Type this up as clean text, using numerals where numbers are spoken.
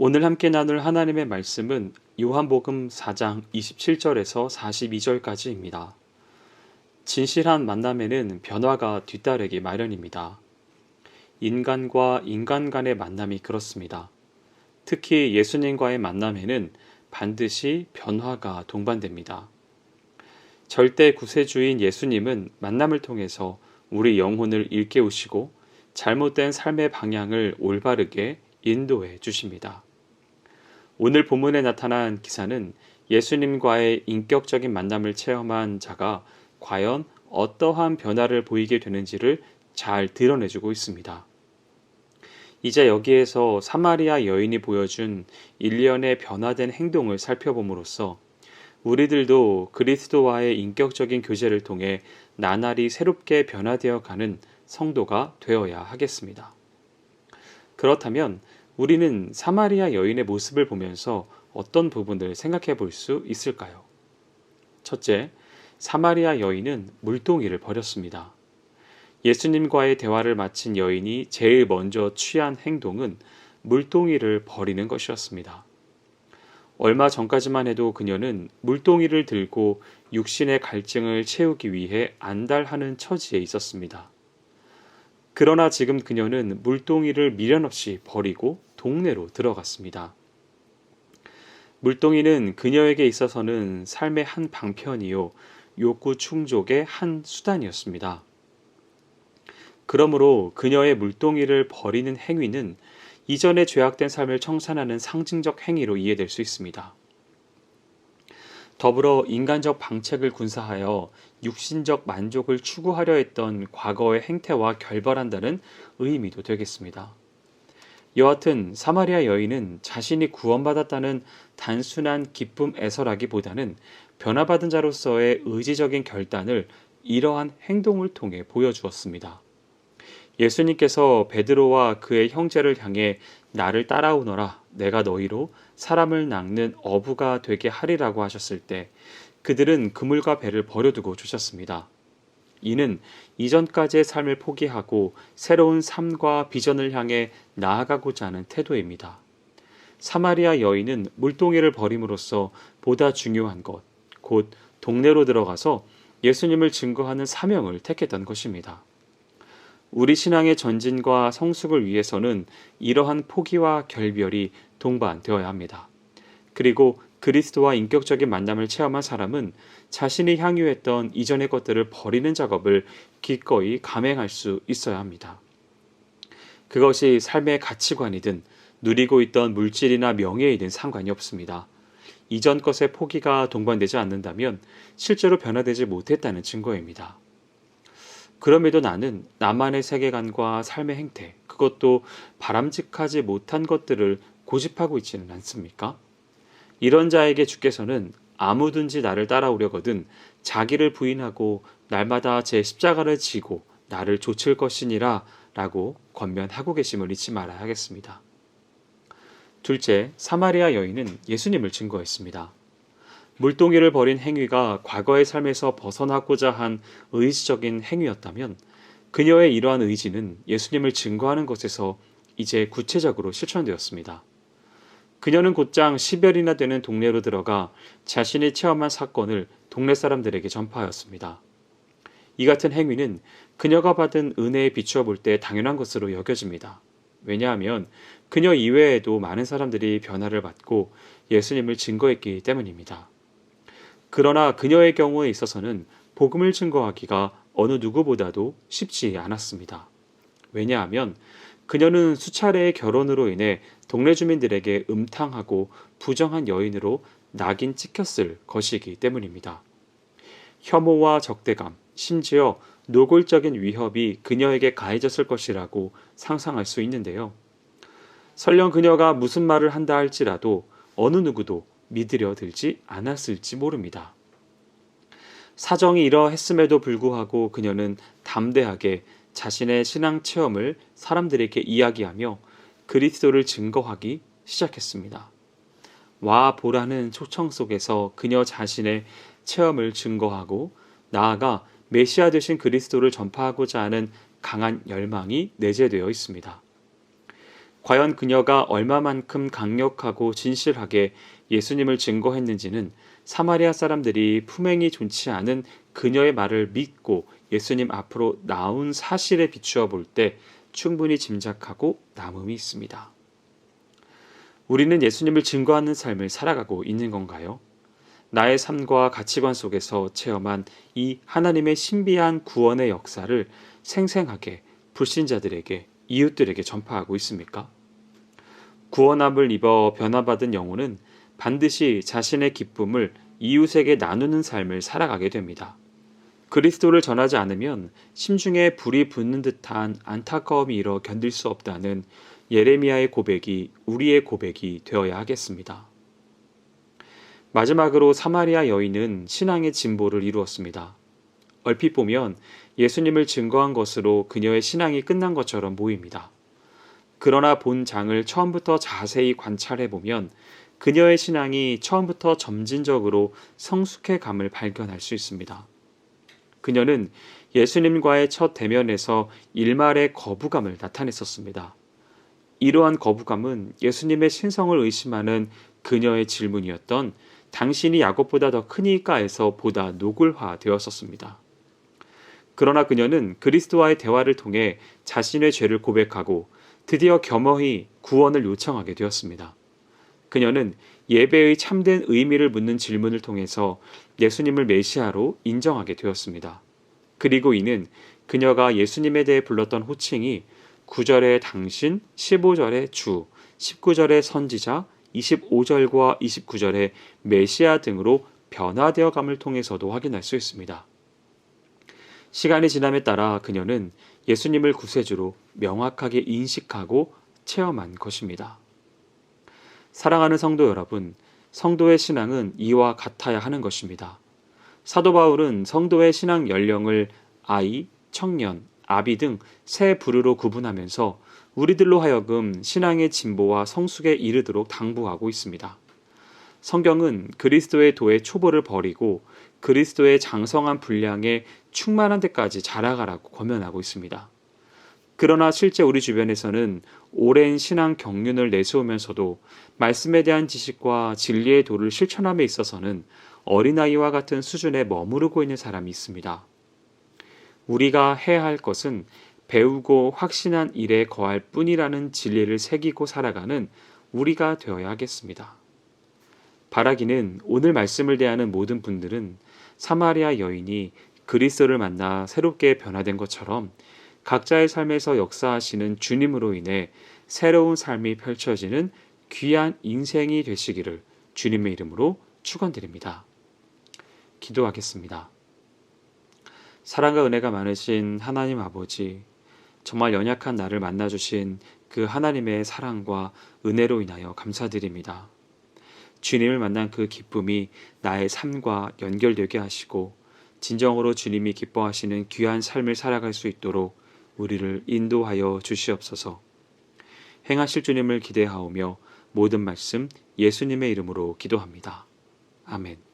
오늘 함께 나눌 하나님의 말씀은 요한복음 4장 27절에서 42절까지입니다. 진실한 만남에는 변화가 뒤따르기 마련입니다. 인간과 인간 간의 만남이 그렇습니다. 특히 예수님과의 만남에는 반드시 변화가 동반됩니다. 절대 구세주인 예수님은 만남을 통해서 우리 영혼을 일깨우시고 잘못된 삶의 방향을 올바르게 인도해 주십니다. 오늘 본문에 나타난 기사는 예수님과의 인격적인 만남을 체험한 자가 과연 어떠한 변화를 보이게 되는지를 잘 드러내주고 있습니다. 이제 여기에서 사마리아 여인이 보여준 일련의 변화된 행동을 살펴봄으로써 우리들도 그리스도와의 인격적인 교제를 통해 나날이 새롭게 변화되어 가는 성도가 되어야 하겠습니다. 그렇다면 우리는 사마리아 여인의 모습을 보면서 어떤 부분을 생각해 볼 수 있을까요? 첫째, 사마리아 여인은 물동이를 버렸습니다. 예수님과의 대화를 마친 여인이 제일 먼저 취한 행동은 물동이를 버리는 것이었습니다. 얼마 전까지만 해도 그녀는 물동이를 들고 육신의 갈증을 채우기 위해 안달하는 처지에 있었습니다. 그러나 지금 그녀는 물동이를 미련 없이 버리고 동네로 들어갔습니다. 물동이는 그녀에게 있어서는 삶의 한 방편이요, 욕구 충족의 한 수단이었습니다. 그러므로 그녀의 물동이를 버리는 행위는 이전의 죄악된 삶을 청산하는 상징적 행위로 이해될 수 있습니다. 더불어 인간적 방책을 군사하여 육신적 만족을 추구하려 했던 과거의 행태와 결별한다는 의미도 되겠습니다. 여하튼 사마리아 여인은 자신이 구원받았다는 단순한 기쁨에서라기보다는 변화받은 자로서의 의지적인 결단을 이러한 행동을 통해 보여주었습니다. 예수님께서 베드로와 그의 형제를 향해 나를 따라오너라, 내가 너희로 사람을 낚는 어부가 되게 하리라고 하셨을 때 그들은 그물과 배를 버려두고 주셨습니다. 이는 이전까지의 삶을 포기하고 새로운 삶과 비전을 향해 나아가고자 하는 태도입니다. 사마리아 여인은 물동이를 버림으로써 보다 중요한 것, 곧 동네로 들어가서 예수님을 증거하는 사명을 택했던 것입니다. 우리 신앙의 전진과 성숙을 위해서는 이러한 포기와 결별이 동반되어야 합니다. 그리고 그리스도와 인격적인 만남을 체험한 사람은 자신이 향유했던 이전의 것들을 버리는 작업을 기꺼이 감행할 수 있어야 합니다. 그것이 삶의 가치관이든 누리고 있던 물질이나 명예이든 상관이 없습니다. 이전 것의 포기가 동반되지 않는다면 실제로 변화되지 못했다는 증거입니다. 그럼에도 나는 나만의 세계관과 삶의 행태, 그것도 바람직하지 못한 것들을 고집하고 있지는 않습니까? 이런 자에게 주께서는 아무든지 나를 따라오려거든 자기를 부인하고 날마다 제 십자가를 지고 나를 좇을 것이니라 라고 권면하고 계심을 잊지 말아야 하겠습니다. 둘째, 사마리아 여인은 예수님을 증거했습니다. 물동이를 버린 행위가 과거의 삶에서 벗어나고자 한 의지적인 행위였다면 그녀의 이러한 의지는 예수님을 증거하는 것에서 이제 구체적으로 실천되었습니다. 그녀는 곧장 10여리나 되는 동네로 들어가 자신이 체험한 사건을 동네 사람들에게 전파하였습니다. 이 같은 행위는 그녀가 받은 은혜에 비추어 볼 때 당연한 것으로 여겨집니다. 왜냐하면 그녀 이외에도 많은 사람들이 변화를 받고 예수님을 증거했기 때문입니다. 그러나 그녀의 경우에 있어서는 복음을 증거하기가 어느 누구보다도 쉽지 않았습니다. 왜냐하면 그녀는 수차례의 결혼으로 인해 동네 주민들에게 음탕하고 부정한 여인으로 낙인 찍혔을 것이기 때문입니다. 혐오와 적대감, 심지어 노골적인 위협이 그녀에게 가해졌을 것이라고 상상할 수 있는데요. 설령 그녀가 무슨 말을 한다 할지라도 어느 누구도 믿으려 들지 않았을지 모릅니다. 사정이 이러했음에도 불구하고 그녀는 담대하게 자신의 신앙 체험을 사람들에게 이야기하며 그리스도를 증거하기 시작했습니다. 와 보라는 초청 속에서 그녀 자신의 체험을 증거하고 나아가 메시아 되신 그리스도를 전파하고자 하는 강한 열망이 내재되어 있습니다. 과연 그녀가 얼마만큼 강력하고 진실하게 예수님을 증거했는지는 사마리아 사람들이 품행이 좋지 않은 그녀의 말을 믿고 예수님 앞으로 나온 사실에 비추어 볼 때 충분히 짐작하고 남음이 있습니다. 우리는 예수님을 증거하는 삶을 살아가고 있는 건가요? 나의 삶과 가치관 속에서 체험한 이 하나님의 신비한 구원의 역사를 생생하게 불신자들에게, 이웃들에게 전파하고 있습니까? 구원함을 입어 변화받은 영혼은 반드시 자신의 기쁨을 이웃에게 나누는 삶을 살아가게 됩니다. 그리스도를 전하지 않으면 심중에 불이 붙는 듯한 안타까움이 일어 견딜 수 없다는 예레미야의 고백이 우리의 고백이 되어야 하겠습니다. 마지막으로 사마리아 여인은 신앙의 진보를 이루었습니다. 얼핏 보면 예수님을 증거한 것으로 그녀의 신앙이 끝난 것처럼 보입니다. 그러나 본 장을 처음부터 자세히 관찰해 보면 그녀의 신앙이 처음부터 점진적으로 성숙해 감을 발견할 수 있습니다. 그녀는 예수님과의 첫 대면에서 일말의 거부감을 나타냈었습니다. 이러한 거부감은 예수님의 신성을 의심하는 그녀의 질문이었던 당신이 야곱보다 더 크니까에서 보다 노골화되었었습니다. 그러나 그녀는 그리스도와의 대화를 통해 자신의 죄를 고백하고 드디어 겸허히 구원을 요청하게 되었습니다. 그녀는 예배의 참된 의미를 묻는 질문을 통해서 예수님을 메시아로 인정하게 되었습니다. 그리고 이는 그녀가 예수님에 대해 불렀던 호칭이 9절의 당신, 15절의 주, 19절의 선지자, 25절과 29절의 메시아 등으로 변화되어 감을 통해서도 확인할 수 있습니다. 시간이 지남에 따라 그녀는 예수님을 구세주로 명확하게 인식하고 체험한 것입니다. 사랑하는 성도 여러분, 성도의 신앙은 이와 같아야 하는 것입니다. 사도 바울은 성도의 신앙 연령을 아이, 청년, 아비 등 세 부류로 구분하면서 우리들로 하여금 신앙의 진보와 성숙에 이르도록 당부하고 있습니다. 성경은 그리스도의 도의 초보를 버리고 그리스도의 장성한 분량에 충만한 데까지 자라가라고 권면하고 있습니다. 그러나 실제 우리 주변에서는 오랜 신앙 경륜을 내세우면서도 말씀에 대한 지식과 진리의 도를 실천함에 있어서는 어린아이와 같은 수준에 머무르고 있는 사람이 있습니다. 우리가 해야 할 것은 배우고 확신한 일에 거할 뿐이라는 진리를 새기고 살아가는 우리가 되어야 하겠습니다. 바라기는 오늘 말씀을 대하는 모든 분들은 사마리아 여인이 그리스도를 만나 새롭게 변화된 것처럼 각자의 삶에서 역사하시는 주님으로 인해 새로운 삶이 펼쳐지는 귀한 인생이 되시기를 주님의 이름으로 축원드립니다. 기도하겠습니다. 사랑과 은혜가 많으신 하나님 아버지, 정말 연약한 나를 만나주신 그 하나님의 사랑과 은혜로 인하여 감사드립니다. 주님을 만난 그 기쁨이 나의 삶과 연결되게 하시고 진정으로 주님이 기뻐하시는 귀한 삶을 살아갈 수 있도록 우리를 인도하여 주시옵소서. 행하실 주님을 기대하오며 모든 말씀 예수님의 이름으로 기도합니다. 아멘.